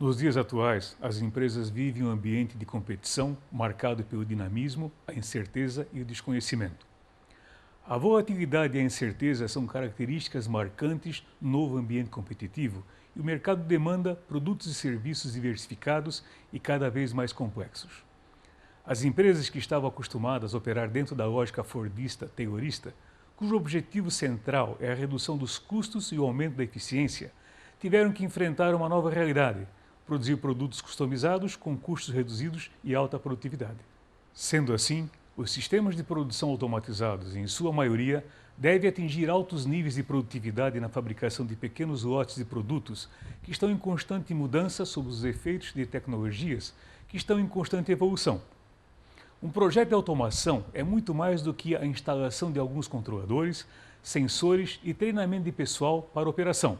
Nos dias atuais, as empresas vivem um ambiente de competição marcado pelo dinamismo, a incerteza e o desconhecimento. A volatilidade e a incerteza são características marcantes no novo ambiente competitivo e o mercado demanda produtos e serviços diversificados e cada vez mais complexos. As empresas que estavam acostumadas a operar dentro da lógica fordista-taylorista, cujo objetivo central é a redução dos custos e o aumento da eficiência, tiveram que enfrentar uma nova realidade: produzir produtos customizados com custos reduzidos e alta produtividade. Sendo assim, os sistemas de produção automatizados, em sua maioria, devem atingir altos níveis de produtividade na fabricação de pequenos lotes de produtos que estão em constante mudança sob os efeitos de tecnologias que estão em constante evolução. Um projeto de automação é muito mais do que a instalação de alguns controladores, sensores e treinamento de pessoal para operação.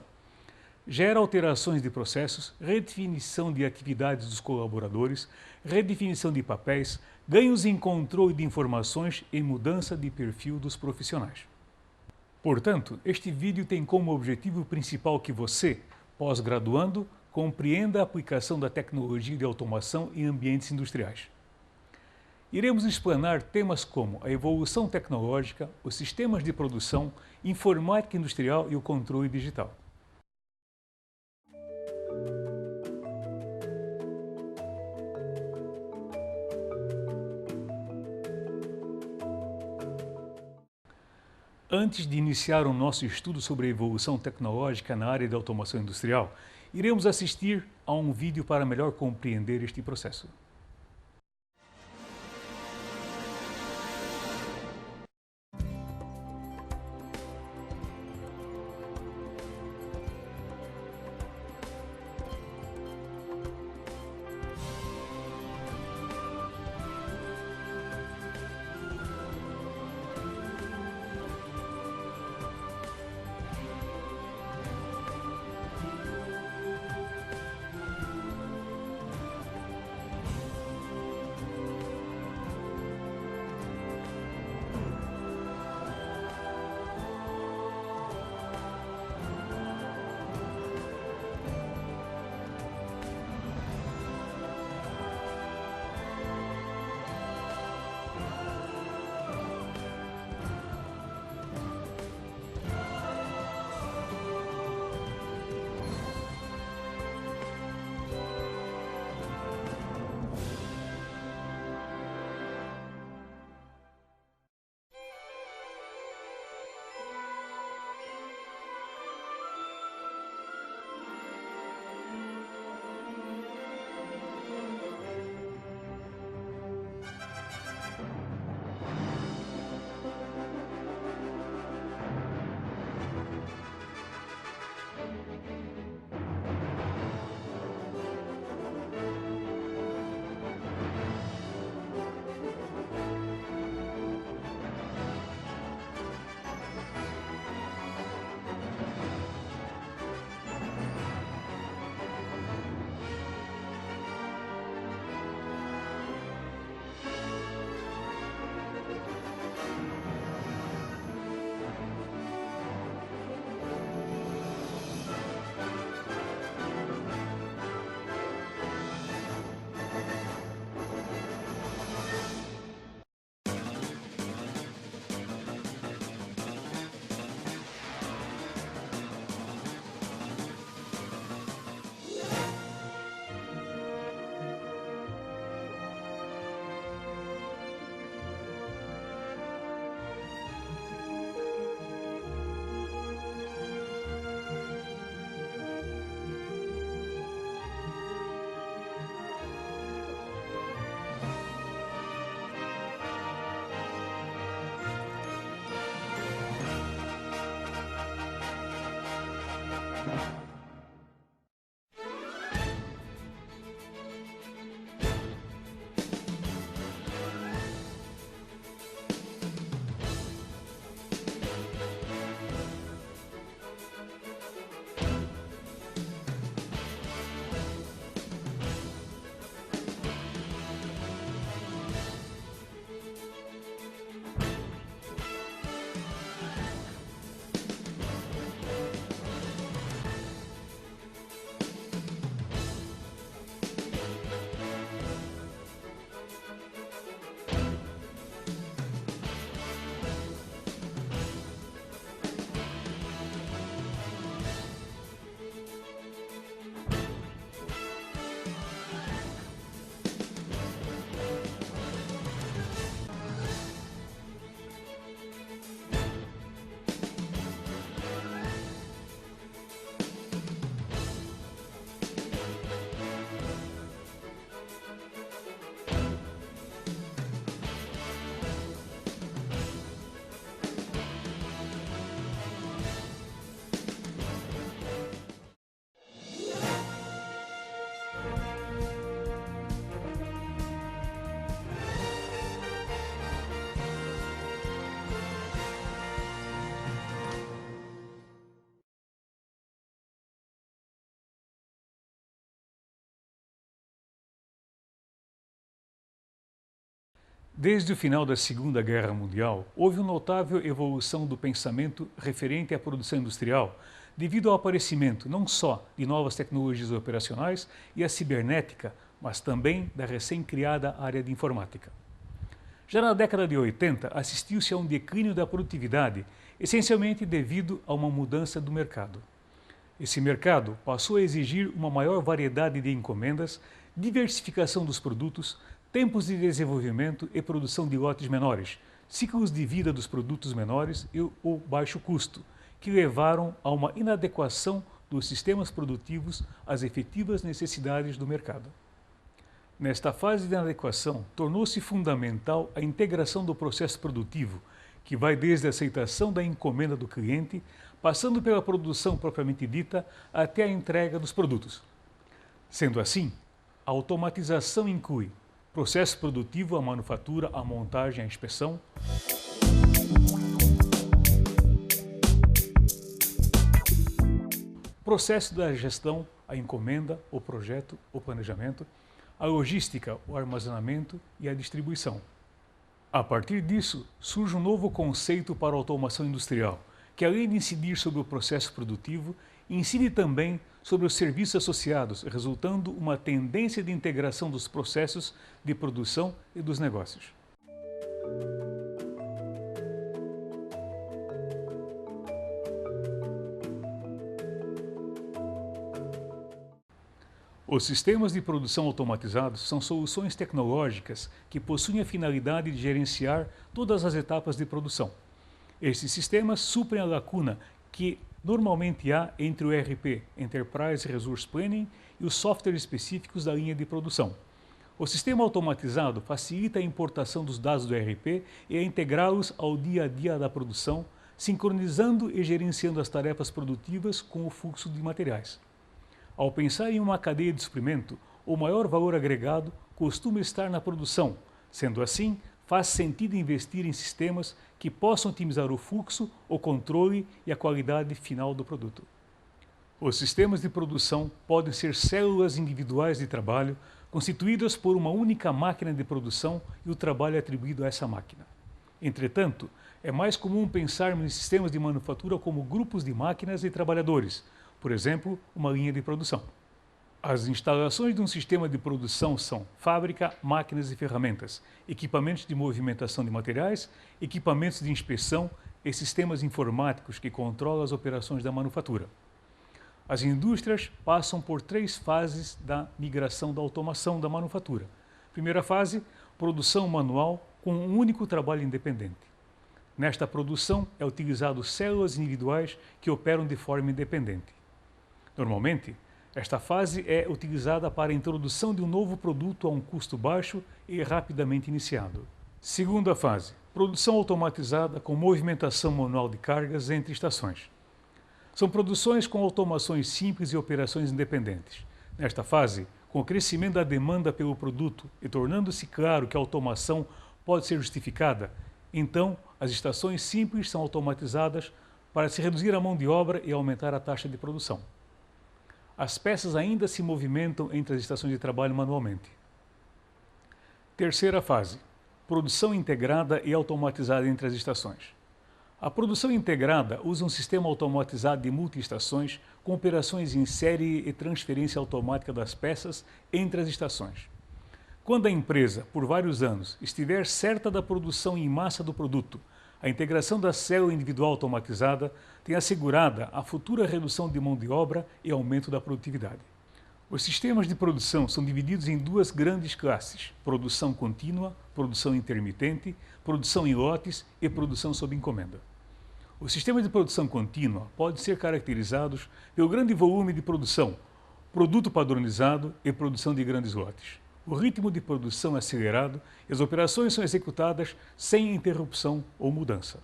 Gera alterações de processos, redefinição de atividades dos colaboradores, redefinição de papéis, ganhos em controle de informações e mudança de perfil dos profissionais. Portanto, este vídeo tem como objetivo principal que você, pós-graduando, compreenda a aplicação da tecnologia de automação em ambientes industriais. Iremos explanar temas como a evolução tecnológica, os sistemas de produção, informática industrial e o controle digital. Antes de iniciar o nosso estudo sobre a evolução tecnológica na área de automação industrial, iremos assistir a um vídeo para melhor compreender este processo. Desde o final da Segunda Guerra Mundial, houve uma notável evolução do pensamento referente à produção industrial, devido ao aparecimento não só de novas tecnologias operacionais e a cibernética, mas também da recém-criada área de informática. Já na década de 80, assistiu-se a um declínio da produtividade, essencialmente devido a uma mudança do mercado. Esse mercado passou a exigir uma maior variedade de encomendas, diversificação dos produtos, tempos de desenvolvimento e produção de lotes menores, ciclos de vida dos produtos menores e o baixo custo, que levaram a uma inadequação dos sistemas produtivos às efetivas necessidades do mercado. Nesta fase de inadequação, tornou-se fundamental a integração do processo produtivo, que vai desde a aceitação da encomenda do cliente, passando pela produção propriamente dita, até a entrega dos produtos. Sendo assim, a automatização inclui processo produtivo, a manufatura, a montagem, a inspeção, processo da gestão, a encomenda, o projeto, o planejamento, a logística, o armazenamento e a distribuição. A partir disso, surge um novo conceito para a automação industrial, que além de incidir sobre o processo produtivo, incide também sobre os serviços associados, resultando uma tendência de integração dos processos de produção e dos negócios. Os sistemas de produção automatizados são soluções tecnológicas que possuem a finalidade de gerenciar todas as etapas de produção. Esses sistemas suprem a lacuna que normalmente há entre o ERP, Enterprise Resource Planning, e os softwares específicos da linha de produção. O sistema automatizado facilita a importação dos dados do ERP e a integrá-los ao dia a dia da produção, sincronizando e gerenciando as tarefas produtivas com o fluxo de materiais. Ao pensar em uma cadeia de suprimento, o maior valor agregado costuma estar na produção. Sendo assim, faz sentido investir em sistemas que possam otimizar o fluxo, o controle e a qualidade final do produto. Os sistemas de produção podem ser células individuais de trabalho constituídas por uma única máquina de produção e o trabalho atribuído a essa máquina. Entretanto, é mais comum pensarmos em sistemas de manufatura como grupos de máquinas e trabalhadores, por exemplo, uma linha de produção. As instalações de um sistema de produção são fábrica, máquinas e ferramentas, equipamentos de movimentação de materiais, equipamentos de inspeção e sistemas informáticos que controlam as operações da manufatura. As indústrias passam por 3 fases da migração da automação da manufatura. Primeira fase, produção manual com um único trabalho independente. Nesta produção é utilizado células individuais que operam de forma independente. Normalmente, esta fase é utilizada para a introdução de um novo produto a um custo baixo e rapidamente iniciado. Segunda fase, produção automatizada com movimentação manual de cargas entre estações. São produções com automações simples e operações independentes. Nesta fase, com o crescimento da demanda pelo produto e tornando-se claro que a automação pode ser justificada, então as estações simples são automatizadas para se reduzir a mão de obra e aumentar a taxa de produção. As peças ainda se movimentam entre as estações de trabalho manualmente. Terceira fase, produção integrada e automatizada entre as estações. A produção integrada usa um sistema automatizado de multi-estações com operações em série e transferência automática das peças entre as estações. Quando a empresa, por vários anos, estiver certa da produção em massa do produto, a integração da célula individual automatizada tem assegurada a futura redução de mão de obra e aumento da produtividade. Os sistemas de produção são divididos em 2 grandes classes: produção contínua, produção intermitente, produção em lotes e produção sob encomenda. Os sistemas de produção contínua podem ser caracterizados pelo grande volume de produção, produto padronizado e produção de grandes lotes. O ritmo de produção é acelerado e as operações são executadas sem interrupção ou mudança.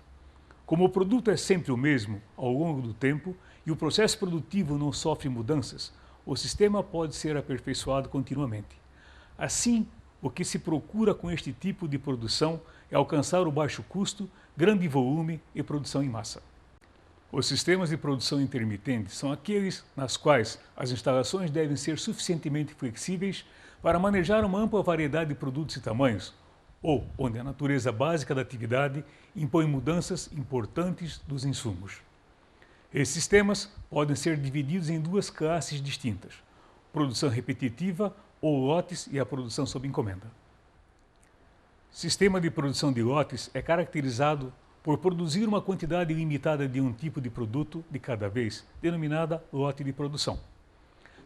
Como o produto é sempre o mesmo ao longo do tempo e o processo produtivo não sofre mudanças, o sistema pode ser aperfeiçoado continuamente. Assim, o que se procura com este tipo de produção é alcançar o baixo custo, grande volume e produção em massa. Os sistemas de produção intermitente são aqueles nas quais as instalações devem ser suficientemente flexíveis para manejar uma ampla variedade de produtos e tamanhos, ou onde a natureza básica da atividade impõe mudanças importantes dos insumos. Esses sistemas podem ser divididos em duas classes distintas: produção repetitiva ou lotes e a produção sob encomenda. Sistema de produção de lotes é caracterizado por produzir uma quantidade limitada de um tipo de produto de cada vez, denominada lote de produção.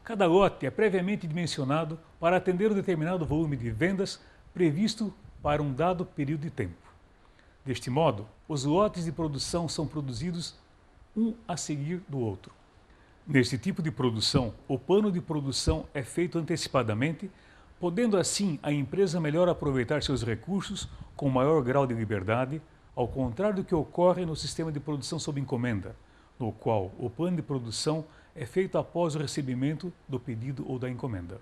Cada lote é previamente dimensionado para atender um determinado volume de vendas previsto para um dado período de tempo. Deste modo, os lotes de produção são produzidos um a seguir do outro. Neste tipo de produção, o plano de produção é feito antecipadamente, podendo assim a empresa melhor aproveitar seus recursos com maior grau de liberdade, ao contrário do que ocorre no sistema de produção sob encomenda, no qual o plano de produção é feito após o recebimento do pedido ou da encomenda.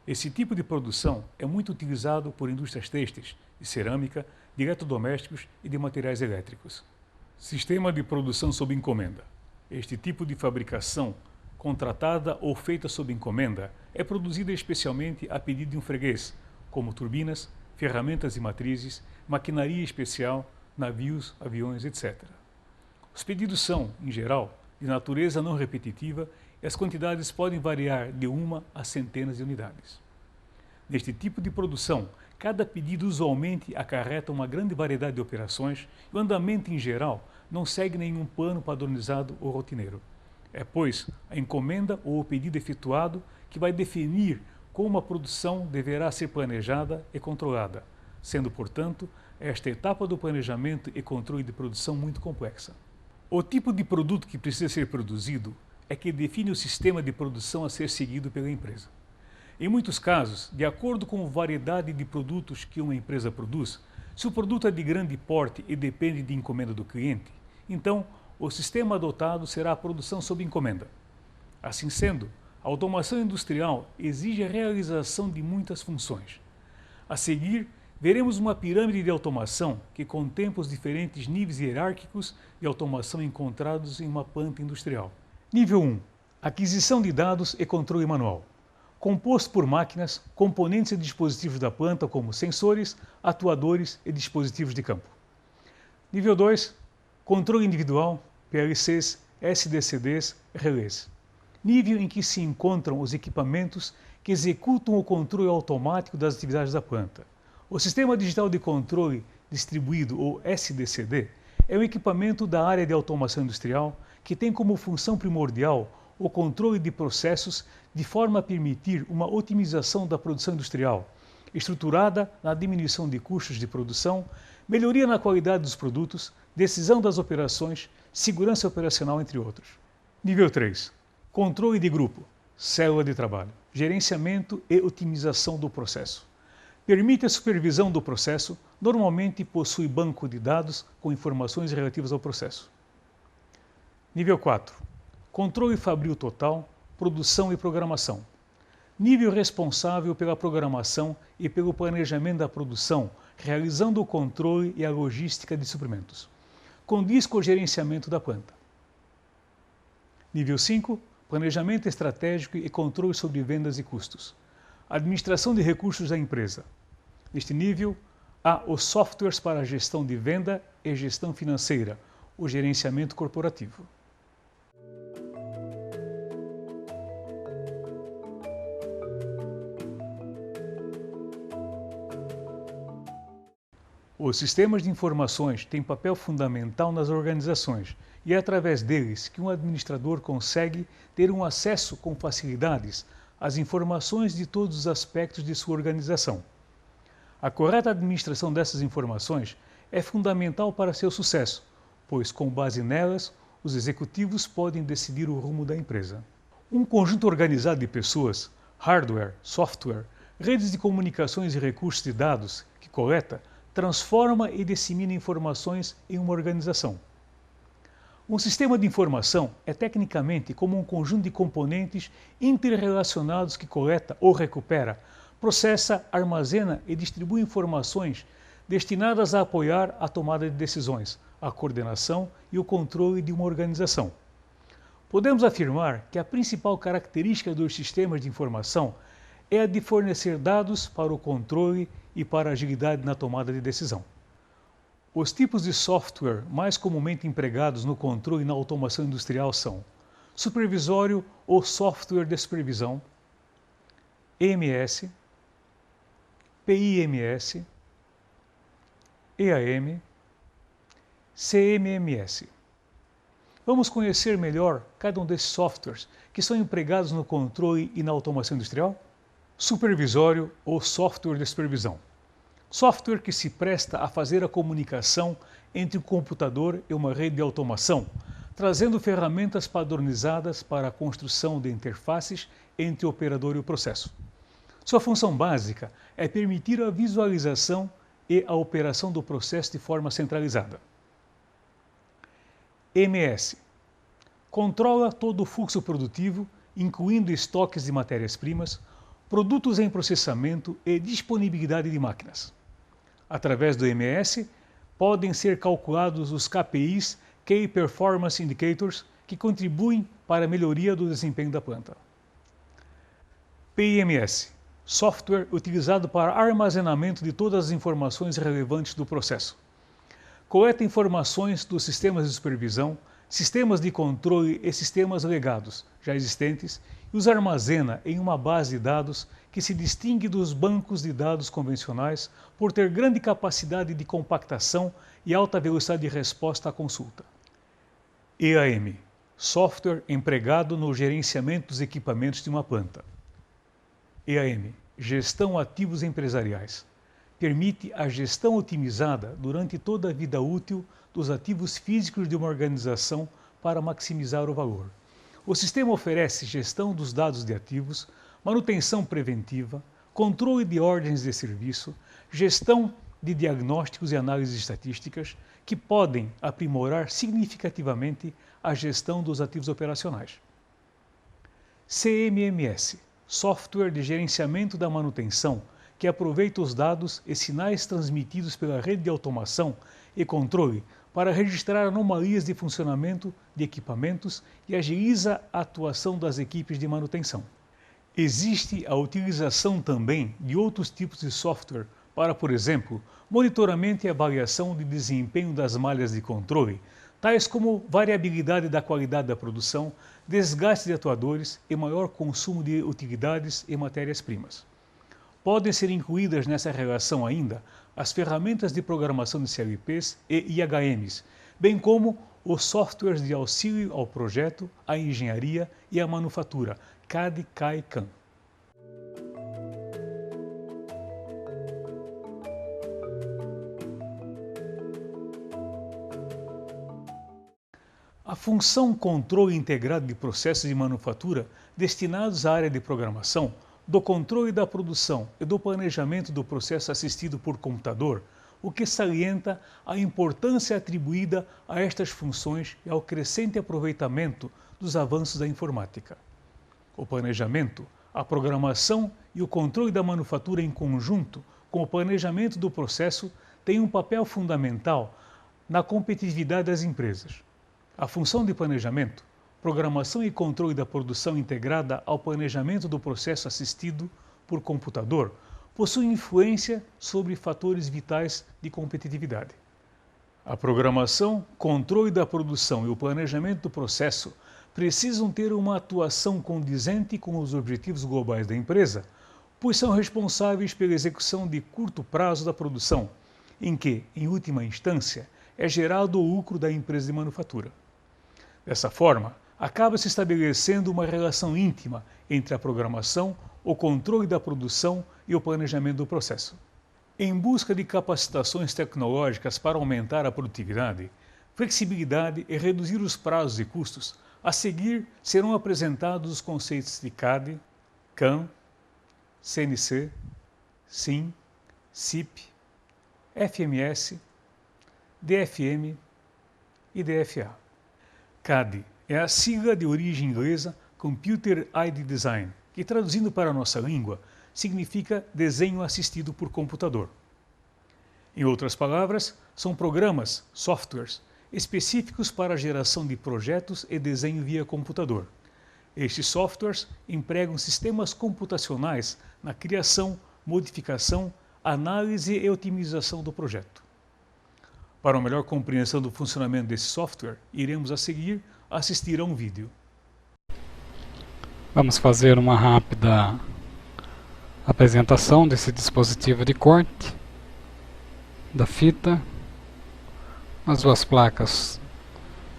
Esse tipo de produção é muito utilizado por indústrias têxteis, de cerâmica, de eletrodomésticos e de materiais elétricos. Sistema de produção sob encomenda. Este tipo de fabricação, contratada ou feita sob encomenda, é produzida especialmente a pedido de um freguês, como turbinas, ferramentas e matrizes, maquinaria especial, navios, aviões, etc. Os pedidos são, em geral, de natureza não repetitiva e as quantidades podem variar de uma a centenas de unidades. Neste tipo de produção, cada pedido usualmente acarreta uma grande variedade de operações e o andamento, em geral, não segue nenhum plano padronizado ou rotineiro. É, pois, a encomenda ou o pedido efetuado que vai definir como a produção deverá ser planejada e controlada, sendo, portanto, esta etapa do planejamento e controle de produção muito complexa. O tipo de produto que precisa ser produzido é que define o sistema de produção a ser seguido pela empresa. Em muitos casos, de acordo com a variedade de produtos que uma empresa produz, se o produto é de grande porte e depende de encomenda do cliente, então o sistema adotado será a produção sob encomenda. Assim sendo, a automação industrial exige a realização de muitas funções. A seguir, veremos uma pirâmide de automação que contempla os diferentes níveis hierárquicos de automação encontrados em uma planta industrial. Nível 1. Aquisição de dados e controle manual. Composto por máquinas, componentes e dispositivos da planta como sensores, atuadores e dispositivos de campo. Nível 2. Controle individual, PLCs, SDCDs, relés. Nível em que se encontram os equipamentos que executam o controle automático das atividades da planta. O Sistema Digital de Controle Distribuído, ou SDCD, é um equipamento da área de automação industrial que tem como função primordial o controle de processos de forma a permitir uma otimização da produção industrial, estruturada na diminuição de custos de produção, melhoria na qualidade dos produtos, decisão das operações, segurança operacional, entre outros. Nível 3. Controle de grupo, célula de trabalho, gerenciamento e otimização do processo. Permite a supervisão do processo, normalmente possui banco de dados com informações relativas ao processo. Nível 4. Controle fabril total, produção e programação. Nível responsável pela programação e pelo planejamento da produção, realizando o controle e a logística de suprimentos. Condiz com o gerenciamento da planta. Nível 5. Planejamento estratégico e controle sobre vendas e custos. Administração de recursos da empresa. Neste nível, há os softwares para a gestão de venda e gestão financeira, o gerenciamento corporativo. Os sistemas de informações têm papel fundamental nas organizações e é através deles que um administrador consegue ter um acesso com facilidades às informações de todos os aspectos de sua organização. A correta administração dessas informações é fundamental para seu sucesso, pois com base nelas, os executivos podem decidir o rumo da empresa. Um conjunto organizado de pessoas, hardware, software, redes de comunicações e recursos de dados que coleta, transforma e dissemina informações em uma organização. Um sistema de informação é tecnicamente como um conjunto de componentes interrelacionados que coleta ou recupera, processa, armazena e distribui informações destinadas a apoiar a tomada de decisões, a coordenação e o controle de uma organização. Podemos afirmar que a principal característica dos sistemas de informação é a de fornecer dados para o controle e para a agilidade na tomada de decisão. Os tipos de software mais comumente empregados no controle e na automação industrial são supervisório ou software de supervisão, EMS, PIMS, EAM, CMMS. Vamos conhecer melhor cada um desses softwares que são empregados no controle e na automação industrial? Supervisório ou software de supervisão. Software que se presta a fazer a comunicação entre o computador e uma rede de automação, trazendo ferramentas padronizadas para a construção de interfaces entre o operador e o processo. Sua função básica é permitir a visualização e a operação do processo de forma centralizada. MS. Controla todo o fluxo produtivo, incluindo estoques de matérias-primas, produtos em processamento e disponibilidade de máquinas. Através do MS, podem ser calculados os KPIs, Key Performance Indicators, que contribuem para a melhoria do desempenho da planta. PIMS. Software utilizado para armazenamento de todas as informações relevantes do processo. Coleta informações dos sistemas de supervisão, sistemas de controle e sistemas legados já existentes e os armazena em uma base de dados que se distingue dos bancos de dados convencionais por ter grande capacidade de compactação e alta velocidade de resposta à consulta. EAM. Software empregado no gerenciamento dos equipamentos de uma planta. EAM. Gestão ativos empresariais. Permite a gestão otimizada durante toda a vida útil dos ativos físicos de uma organização para maximizar o valor. O sistema oferece gestão dos dados de ativos, manutenção preventiva, controle de ordens de serviço, gestão de diagnósticos e análises estatísticas que podem aprimorar significativamente a gestão dos ativos operacionais. CMMS. Software de gerenciamento da manutenção, que aproveita os dados e sinais transmitidos pela rede de automação e controle para registrar anomalias de funcionamento de equipamentos e agiliza a atuação das equipes de manutenção. Existe a utilização também de outros tipos de software para, por exemplo, monitoramento e avaliação de desempenho das malhas de controle, tais como variabilidade da qualidade da produção, desgaste de atuadores e maior consumo de utilidades e matérias-primas. Podem ser incluídas nessa relação ainda as ferramentas de programação de CLPs e IHMs, bem como os softwares de auxílio ao projeto, à engenharia e à manufatura, CAD, CAM e CAM. A função controle integrado de processos de manufatura destinados à área de programação, do controle da produção e do planejamento do processo assistido por computador, o que salienta a importância atribuída a estas funções e ao crescente aproveitamento dos avanços da informática. O planejamento, a programação e o controle da manufatura em conjunto com o planejamento do processo têm um papel fundamental na competitividade das empresas. A função de planejamento, programação e controle da produção integrada ao planejamento do processo assistido por computador possui influência sobre fatores vitais de competitividade. A programação, controle da produção e o planejamento do processo precisam ter uma atuação condizente com os objetivos globais da empresa, pois são responsáveis pela execução de curto prazo da produção, em que, em última instância, é gerado o lucro da empresa de manufatura. Dessa forma, acaba se estabelecendo uma relação íntima entre a programação, o controle da produção e o planejamento do processo. Em busca de capacitações tecnológicas para aumentar a produtividade, flexibilidade e reduzir os prazos e custos, a seguir serão apresentados os conceitos de CAD, CAM, CNC, SIM, CIP, FMS, DFM e DFA. CAD é a sigla de origem inglesa Computer Aided Design, que traduzindo para a nossa língua significa desenho assistido por computador. Em outras palavras, são programas, softwares, específicos para a geração de projetos e desenho via computador. Estes softwares empregam sistemas computacionais na criação, modificação, análise e otimização do projeto. Para uma melhor compreensão do funcionamento desse software, iremos a seguir assistir a um vídeo. Vamos fazer uma rápida apresentação desse dispositivo de corte da fita, as duas placas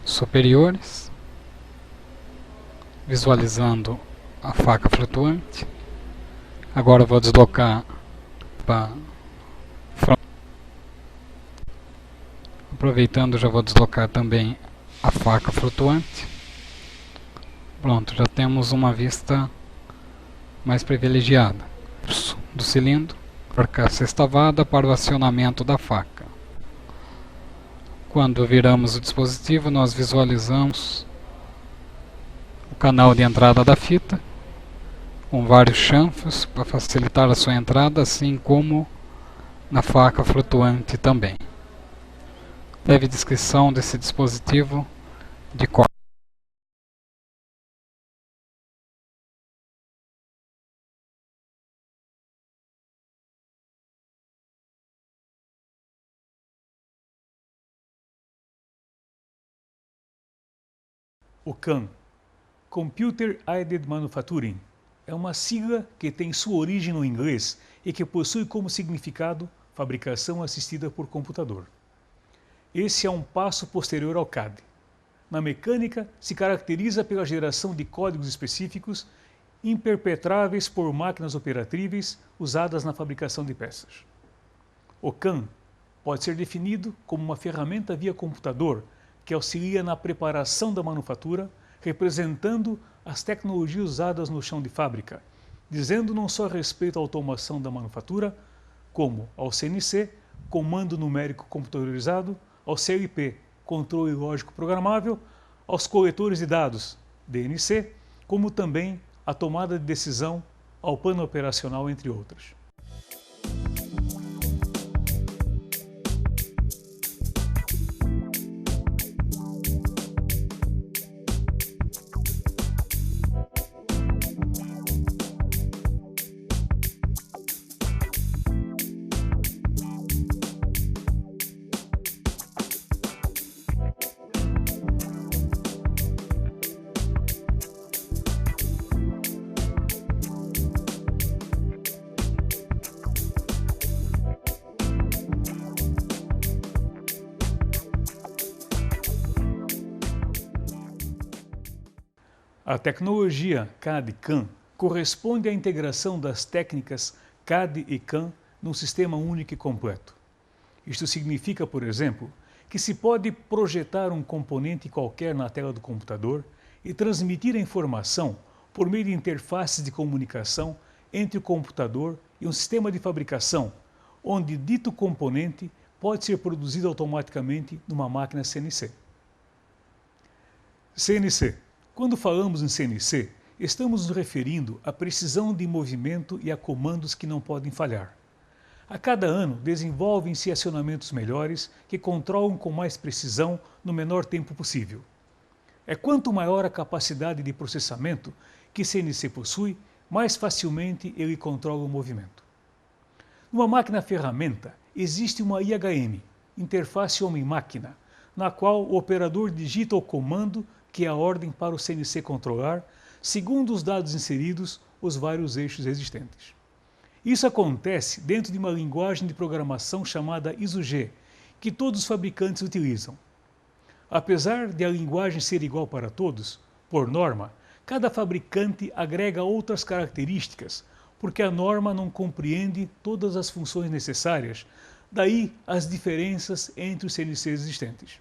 superiores, visualizando a faca flutuante. Agora eu vou deslocar para front. Aproveitando, já vou deslocar também a faca flutuante. Pronto, já temos uma vista mais privilegiada do cilindro, para a sextavada para o acionamento da faca. Quando viramos o dispositivo, nós visualizamos o canal de entrada da fita, com vários chanfros para facilitar a sua entrada, assim como na faca flutuante também. Breve descrição desse dispositivo de corte. O CAM, Computer Aided Manufacturing, é uma sigla que tem sua origem no inglês e que possui como significado fabricação assistida por computador. Esse é um passo posterior ao CAD. Na mecânica, se caracteriza pela geração de códigos específicos imperpetráveis por máquinas operatríveis usadas na fabricação de peças. O CAM pode ser definido como uma ferramenta via computador que auxilia na preparação da manufatura, representando as tecnologias usadas no chão de fábrica, dizendo não só respeito à automação da manufatura, como ao CNC, comando numérico computadorizado, ao CLP, controle lógico programável, aos coletores de dados, DNC, como também a tomada de decisão, ao plano operacional, entre outras. A tecnologia CAD/CAM corresponde à integração das técnicas CAD e CAM num sistema único e completo. Isto significa, por exemplo, que se pode projetar um componente qualquer na tela do computador e transmitir a informação por meio de interfaces de comunicação entre o computador e um sistema de fabricação, onde dito componente pode ser produzido automaticamente numa máquina CNC. CNC. Quando falamos em CNC, estamos nos referindo à precisão de movimento e a comandos que não podem falhar. A cada ano, desenvolvem-se acionamentos melhores que controlam com mais precisão no menor tempo possível. É quanto maior a capacidade de processamento que CNC possui, mais facilmente ele controla o movimento. Numa máquina-ferramenta, existe uma IHM, Interface Homem-Máquina, na qual o operador digita o comando que é a ordem para o CNC controlar, segundo os dados inseridos, os vários eixos existentes. Isso acontece dentro de uma linguagem de programação chamada ISO-G, que todos os fabricantes utilizam. Apesar de a linguagem ser igual para todos, por norma, cada fabricante agrega outras características, porque a norma não compreende todas as funções necessárias, daí as diferenças entre os CNCs existentes.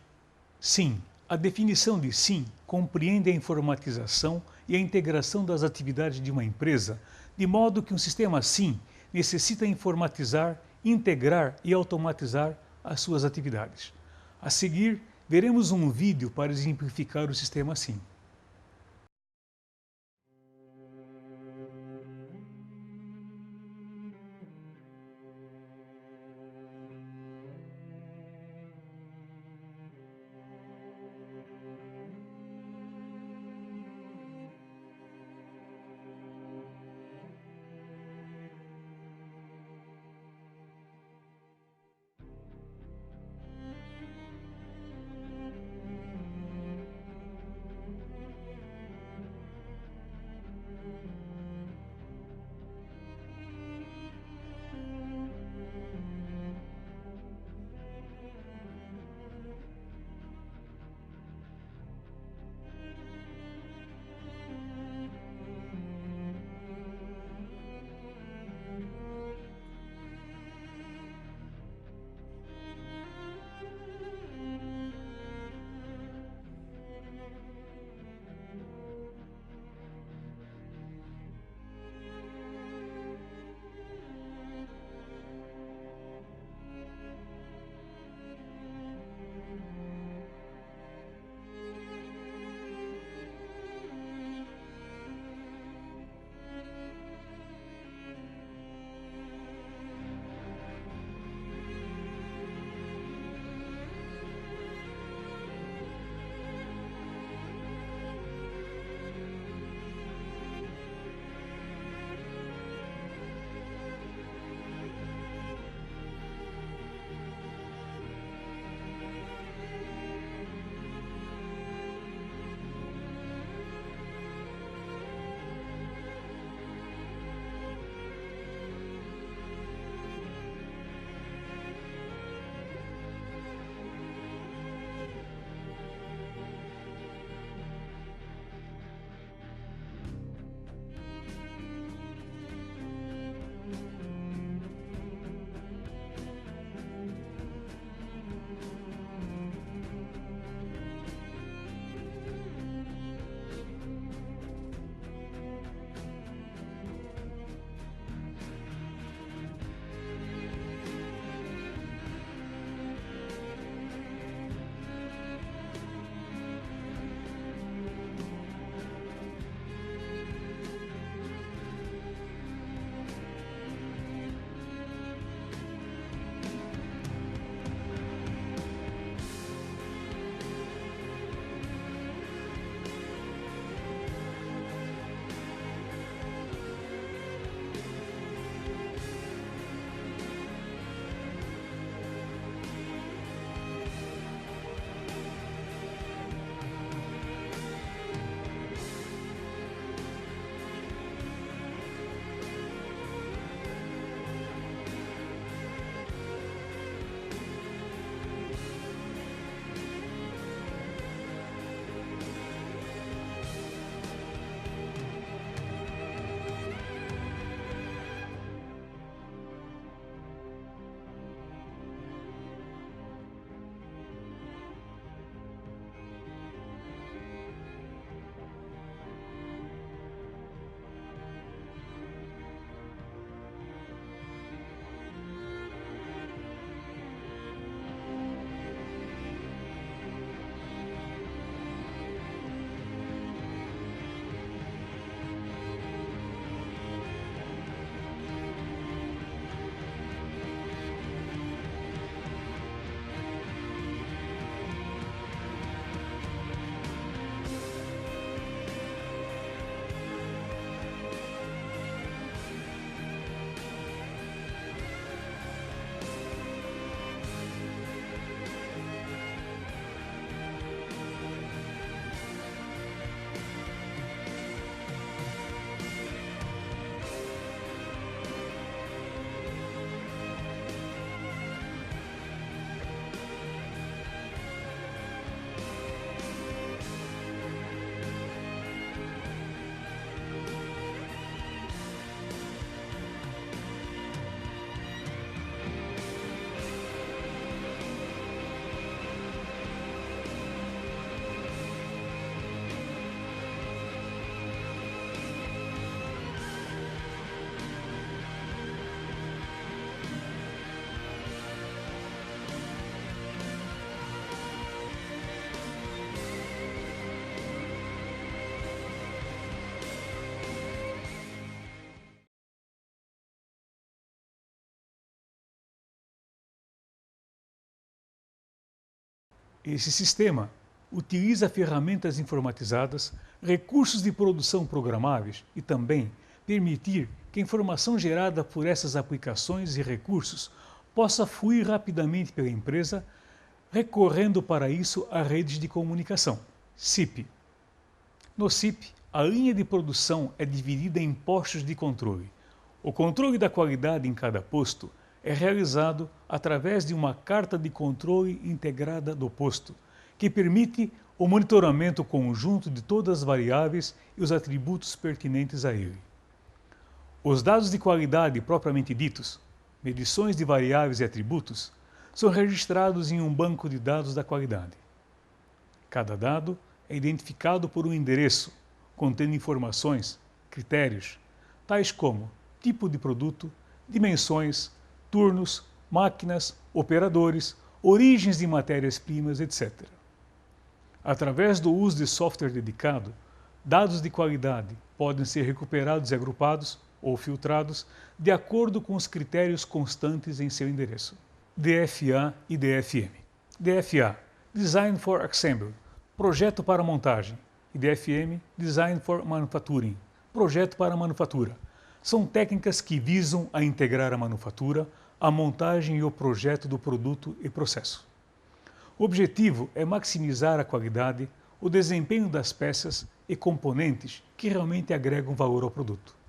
Sim, a definição de SIM compreende a informatização e a integração das atividades de uma empresa, de modo que um sistema SIM necessita informatizar, integrar e automatizar as suas atividades. A seguir, veremos um vídeo para exemplificar o sistema SIM. Esse sistema utiliza ferramentas informatizadas, recursos de produção programáveis e também permitir que a informação gerada por essas aplicações e recursos possa fluir rapidamente pela empresa, recorrendo para isso a redes de comunicação. SIP. No SIP, a linha de produção é dividida em postos de controle. O controle da qualidade em cada posto é realizado através de uma carta de controle integrada do posto, que permite o monitoramento conjunto de todas as variáveis e os atributos pertinentes a ele. Os dados de qualidade propriamente ditos, medições de variáveis e atributos, são registrados em um banco de dados da qualidade. Cada dado é identificado por um endereço, contendo informações, critérios, tais como tipo de produto, dimensões, turnos, máquinas, operadores, origens de matérias-primas, etc. Através do uso de software dedicado, dados de qualidade podem ser recuperados e agrupados ou filtrados de acordo com os critérios constantes em seu endereço. DFA e DFM. DFA, Design for Assembly, projeto para montagem, e DFM, Design for Manufacturing, projeto para manufatura. São técnicas que visam a integrar a manufatura, a montagem e o projeto do produto e processo. O objetivo é maximizar a qualidade, o desempenho das peças e componentes que realmente agregam valor ao produto.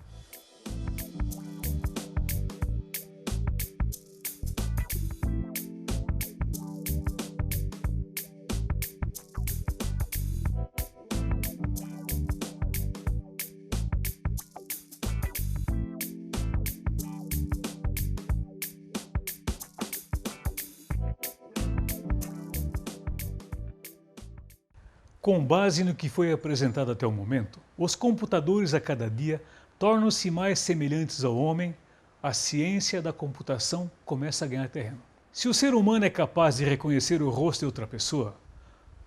Com base no que foi apresentado até o momento, os computadores a cada dia tornam-se mais semelhantes ao homem, a ciência da computação começa a ganhar terreno. Se o ser humano é capaz de reconhecer o rosto de outra pessoa,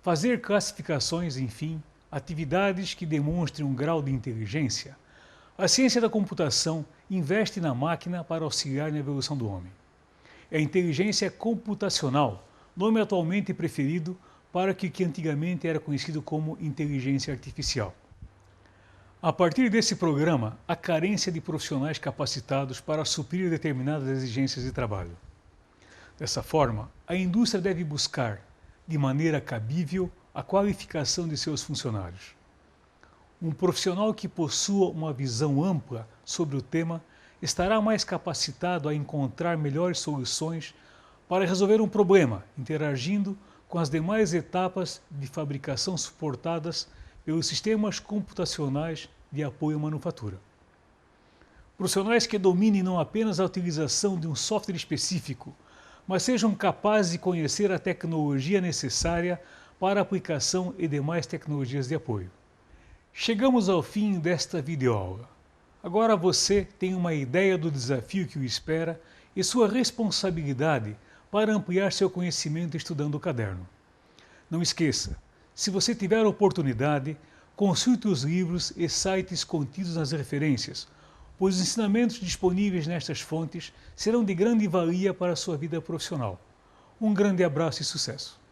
fazer classificações, enfim, atividades que demonstrem um grau de inteligência, a ciência da computação investe na máquina para auxiliar na evolução do homem. É a inteligência computacional, nome atualmente preferido para o que antigamente era conhecido como inteligência artificial. A partir desse programa, há carência de profissionais capacitados para suprir determinadas exigências de trabalho. Dessa forma, a indústria deve buscar, de maneira cabível, a qualificação de seus funcionários. Um profissional que possua uma visão ampla sobre o tema estará mais capacitado a encontrar melhores soluções para resolver um problema, interagindo com as demais etapas de fabricação suportadas pelos sistemas computacionais de apoio à manufatura. Profissionais que dominem não apenas a utilização de um software específico, mas sejam capazes de conhecer a tecnologia necessária para a aplicação e demais tecnologias de apoio. Chegamos ao fim desta videoaula. Agora você tem uma ideia do desafio que o espera e sua responsabilidade para ampliar seu conhecimento estudando o caderno. Não esqueça, se você tiver a oportunidade, consulte os livros e sites contidos nas referências, pois os ensinamentos disponíveis nestas fontes serão de grande valia para a sua vida profissional. Um grande abraço e sucesso!